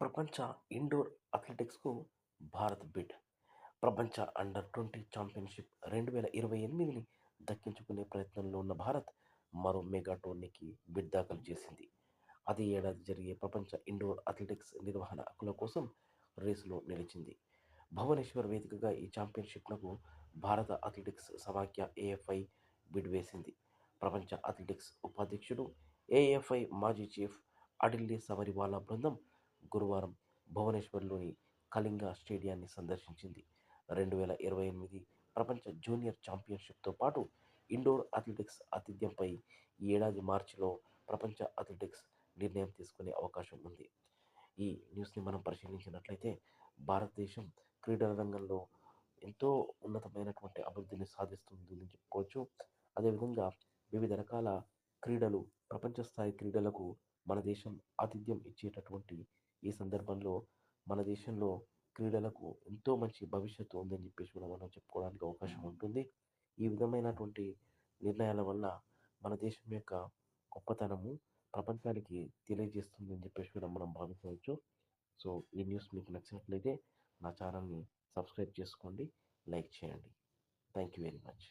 ప్రపంచ indoor అథ్లెటిక్స్‌కు Bharat bid. ప్రపంచ అండర్-20 championship 2028ని దక్కించుకునే ప్రయత్నంలో ఉన్న భారత్ మరో మెగా టోర్నీకి బిడ్ దాఖలు చేసింది. అదే ఏడాది జరిగే ప్రపంచ ఇండోర్ అథ్లెటిక్స్ నిర్వహణ హక్కుల కోసం రేసులో నిలిచింది. భువనేశ్వర్ వేదికగా ఈ ఛాంపియన్‌షిప్‌నకు భారత అథ్లెటిక్స్ సమాఖ్య ఏఎఫ్ఐ బిడ్ వేసింది. ప్రపంచ అథ్లెటిక్స్ ఉపాధ్యక్షుడు, ఏఎఫ్ఐ మాజీ చీఫ్ అడిల్లే సమరివాలా బృందం గురువారం భువనేశ్వర్లోని కళింగ స్టేడియాన్ని సందర్శించింది. 2028 ప్రపంచ జూనియర్ ఛాంపియన్షిప్తో పాటు ఇండోర్ అథ్లెటిక్స్ ఆతిథ్యంపై ఈ ఏడాది మార్చిలో ప్రపంచ అథ్లెటిక్స్ నిర్ణయం తీసుకునే అవకాశం ఉంది. ఈ న్యూస్ని మనం పరిశీలించినట్లయితే భారతదేశం క్రీడల రంగంలో ఎంతో ఉన్నతమైనటువంటి అభివృద్ధిని సాధిస్తుందని చెప్పుకోవచ్చు. అదేవిధంగా వివిధ రకాల క్రీడలు, ప్రపంచ స్థాయి క్రీడలకు మన దేశం ఆతిథ్యం ఇచ్చేటటువంటి ఈ సందర్భంలో మన దేశంలో క్రీడలకు ఎంతో మంచి భవిష్యత్తు ఉందని చెప్పేసి కూడా మనం చెప్పుకోవడానికి అవకాశం ఉంటుంది. ఈ విధమైనటువంటి నిర్ణయాల వల్ల మన దేశం యొక్క గొప్పతనము ప్రపంచానికి తెలియజేస్తుందని చెప్పేసి కూడా మనం భావించవచ్చు. సో ఈ న్యూస్ మీకు నచ్చినట్లయితే నా ఛానల్ని సబ్స్క్రైబ్ చేసుకోండి, లైక్ చేయండి. Thank you very much.